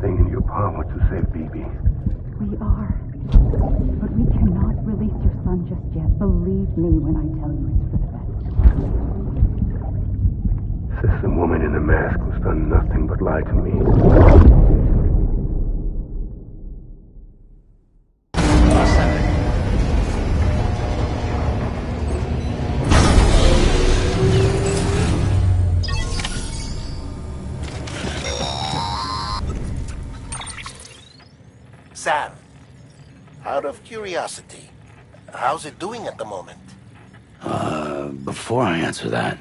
everything in your power to save BB. We are. But we cannot release your son just yet. Believe me when I tell you it's for the best. Says the woman in the mask who's done nothing but lie to me. Sam, out of curiosity, how's it doing at the moment? Before I answer that...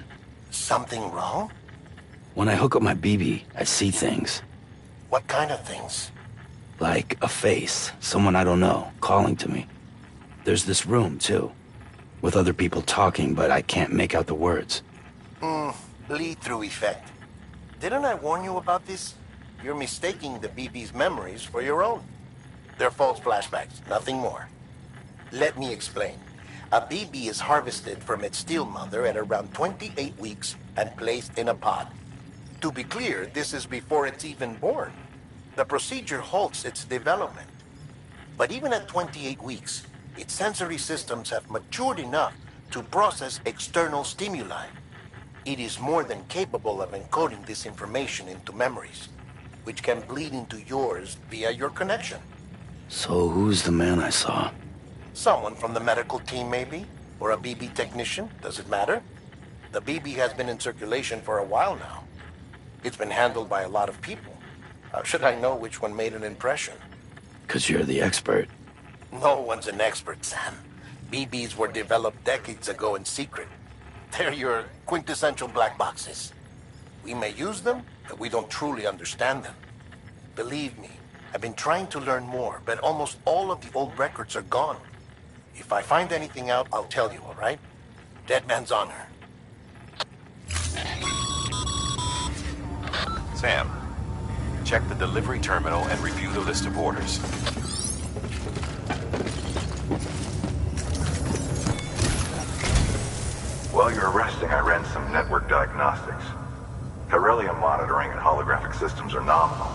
Something wrong? When I hook up my BB, I see things. What kind of things? Like a face, someone I don't know, calling to me. There's this room, too, with other people talking, but I can't make out the words. Lead-through effect. Didn't I warn you about this? You're mistaking the BB's memories for your own. They're false flashbacks, nothing more. Let me explain. A BB is harvested from its steel mother at around 28 weeks and placed in a pod. To be clear, this is before it's even born. The procedure halts its development. But even at 28 weeks, its sensory systems have matured enough to process external stimuli. It is more than capable of encoding this information into memories, which can bleed into yours via your connection. So who's the man I saw? Someone from the medical team, maybe? Or a BB technician? Does it matter? The BB has been in circulation for a while now. It's been handled by a lot of people. How should I know which one made an impression? 'Cause you're the expert. No one's an expert, Sam. BBs were developed decades ago in secret. They're your quintessential black boxes. We may use them, but we don't truly understand them. Believe me, I've been trying to learn more, but almost all of the old records are gone. If I find anything out, I'll tell you, all right? Dead man's honor. Sam, check the delivery terminal and review the list of orders. While you're resting, I ran some network diagnostics. Beryllium monitoring and holographic systems are nominal.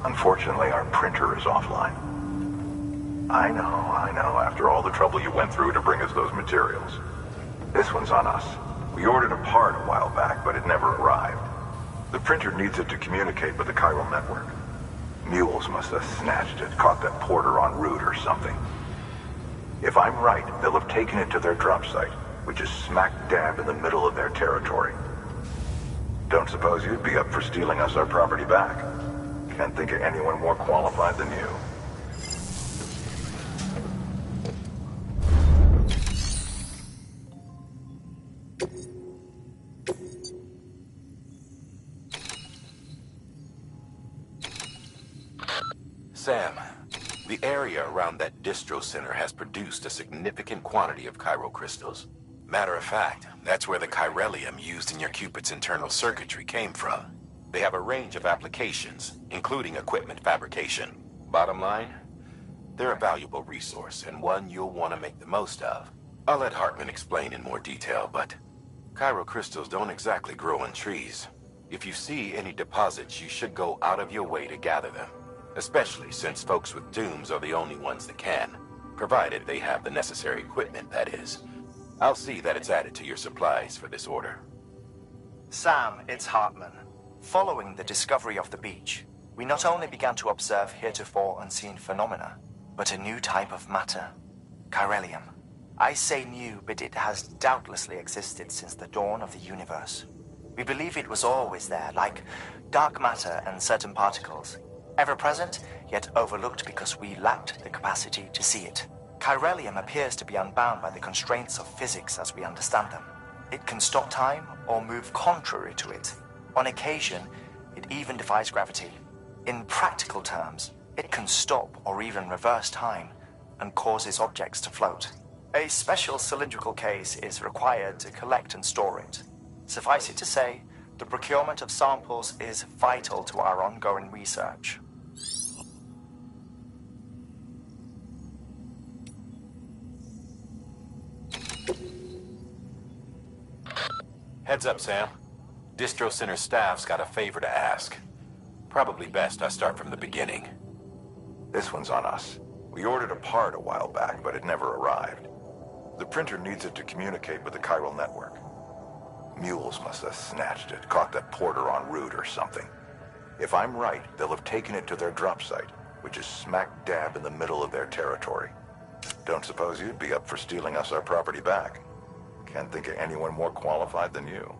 Unfortunately, our printer is offline. I know. After all the trouble you went through to bring us those materials. This one's on us. We ordered a part a while back, but it never arrived. The printer needs it to communicate with the chiral network. Mules must have snatched it, caught that porter en route or something. If I'm right, they'll have taken it to their drop site, which is smack dab in the middle of their territory. Don't suppose you'd be up for stealing us our property back? Can't think of anyone more qualified than you. Sam, the area around that distro center has produced a significant quantity of chiral crystals. Matter of fact, that's where the chiralium used in your Cupid's internal circuitry came from. They have a range of applications, including equipment fabrication. Bottom line, they're a valuable resource and one you'll want to make the most of. I'll let Hartman explain in more detail, but chiral crystals don't exactly grow on trees. If you see any deposits, you should go out of your way to gather them. Especially since folks with dooms are the only ones that can, provided they have the necessary equipment, that is. I'll see that it's added to your supplies for this order. Sam, it's Hartman. Following the discovery of the beach, we not only began to observe heretofore unseen phenomena, but a new type of matter, chiralium. I say new, but it has doubtlessly existed since the dawn of the universe. We believe it was always there, like dark matter and certain particles. Ever present, yet overlooked because we lacked the capacity to see it. Chiralium appears to be unbound by the constraints of physics as we understand them. It can stop time or move contrary to it. On occasion, it even defies gravity. In practical terms, it can stop or even reverse time and causes objects to float. A special cylindrical case is required to collect and store it. Suffice it to say, the procurement of samples is vital to our ongoing research. Heads up, Sam. Distro Center staff's got a favor to ask. Probably best I start from the beginning. This one's on us. We ordered a part a while back, but it never arrived. The printer needs it to communicate with the chiral network. Mules must have snatched it, caught that porter en route or something. If I'm right, they'll have taken it to their drop site, which is smack dab in the middle of their territory. Don't suppose you'd be up for stealing us our property back. Can't think of anyone more qualified than you.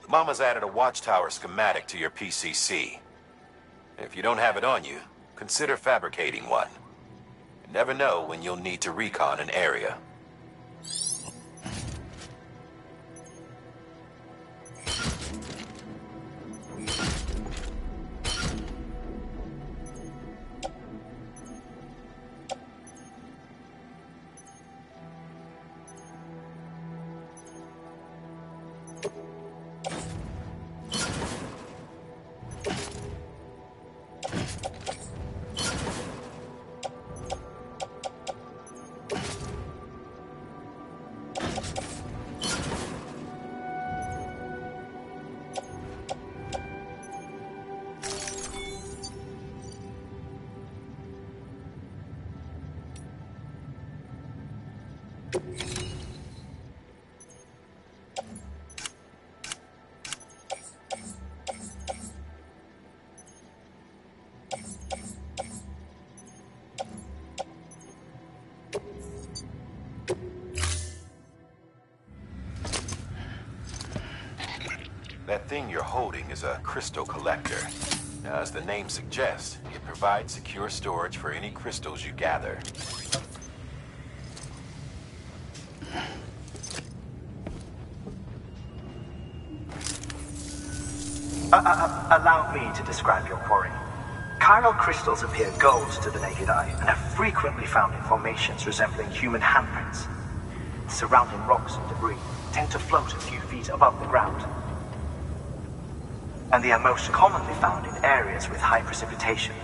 Mama's added a watchtower schematic to your PCC. If you don't have it on you, consider fabricating one. You never know when you'll need to recon an area. That thing you're holding is a crystal collector. Now, as the name suggests, it provides secure storage for any crystals you gather. Allow me to describe your quarry. Chiral crystals appear gold to the naked eye and are frequently found in formations resembling human handprints. Surrounding rocks and debris tend to float a few feet above the ground. And they are most commonly found in areas with high precipitation.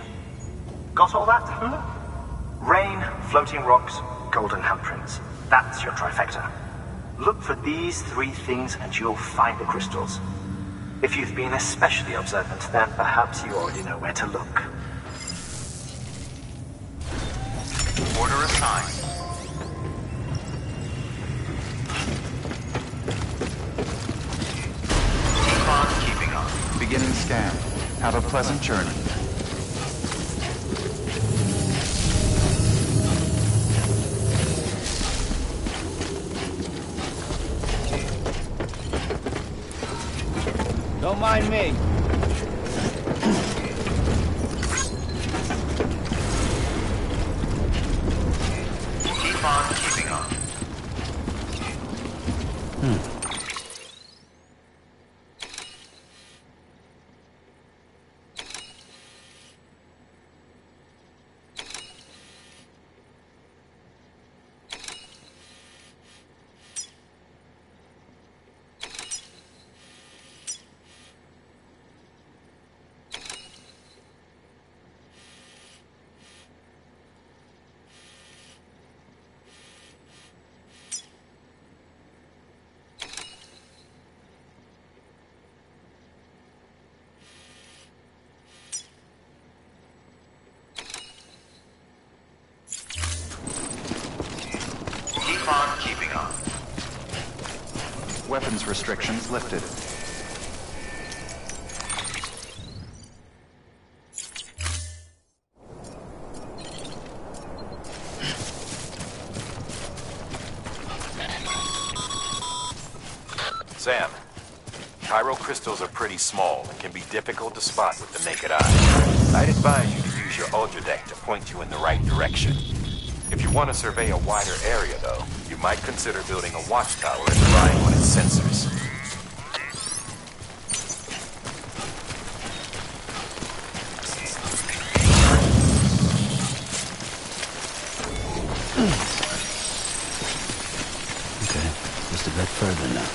Got all that? Rain, floating rocks, golden handprints. That's your trifecta. Look for these three things and you'll find the crystals. If you've been especially observant, then perhaps you already know where to look. Order assigned. Keep on keeping on. Beginning scan. Have a pleasant journey. Don't mind me. Keep on keeping on. Keep on keeping on. Weapons restrictions lifted. Sam, Chiral crystals are pretty small and can be difficult to spot with the naked eye. I'd advise you to use your Ultra Deck to point you in the right direction. If you want to survey a wider area, though, you might consider building a watchtower and relying on its sensors. Okay, just a bit further now.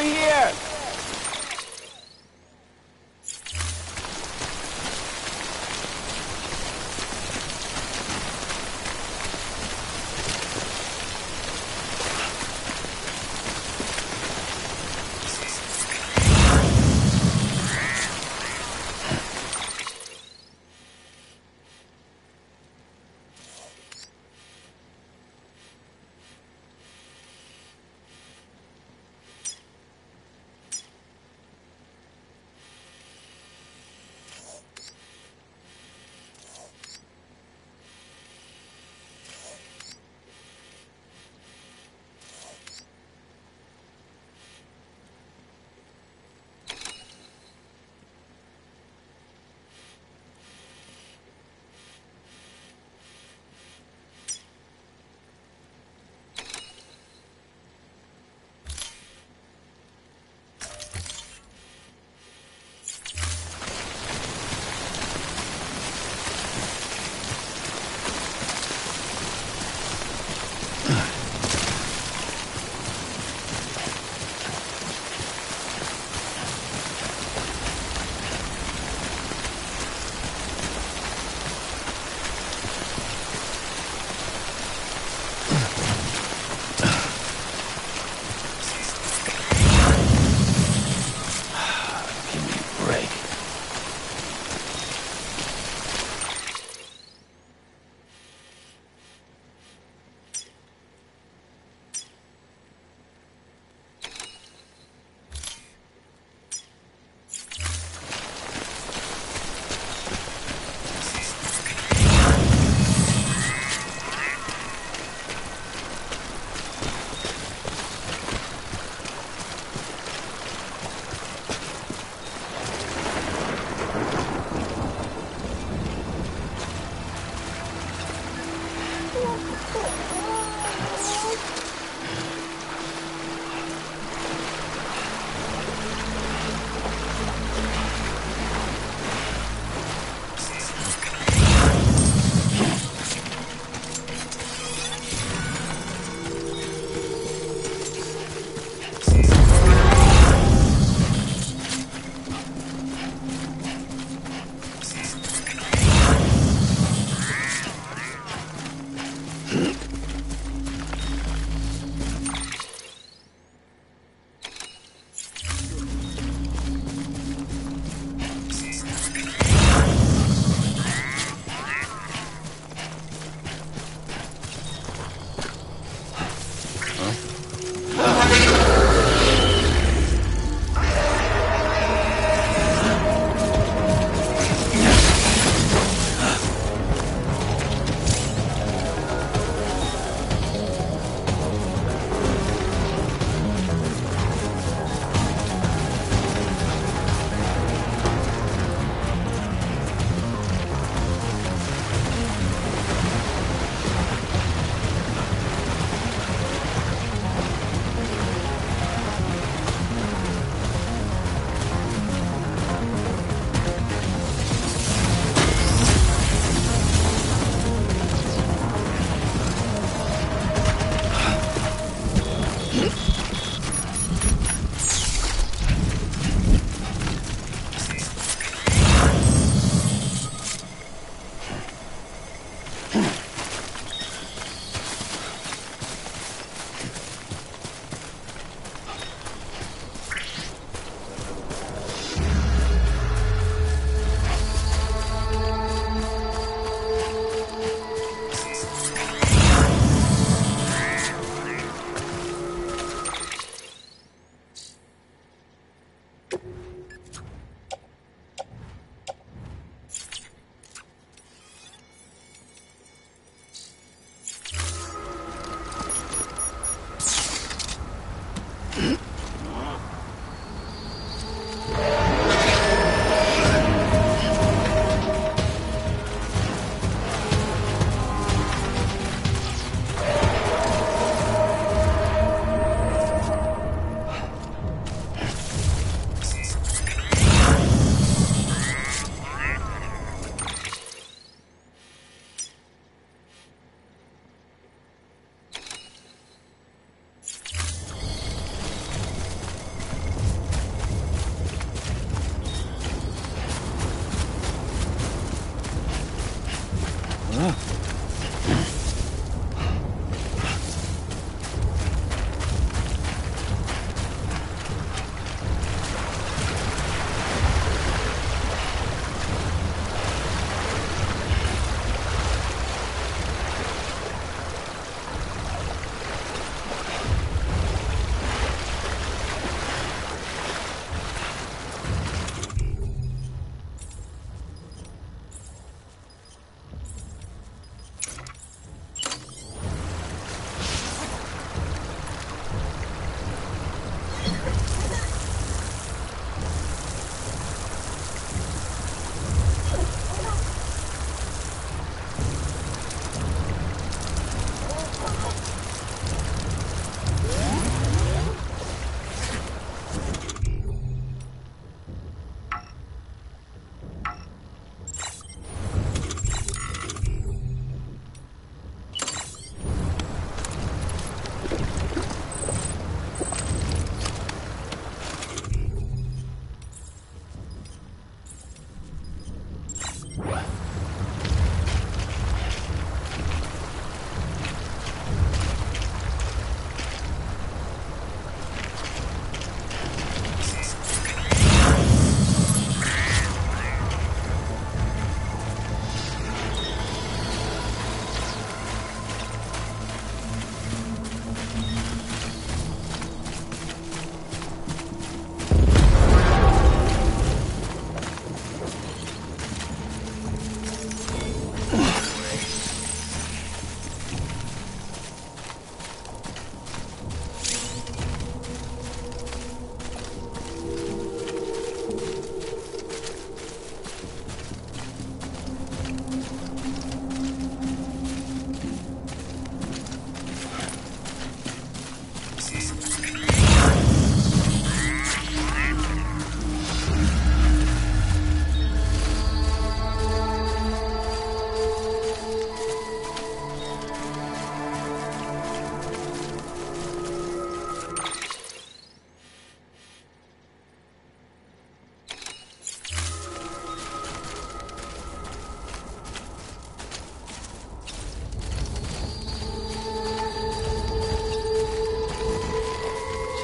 here!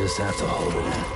Just have to hold it in.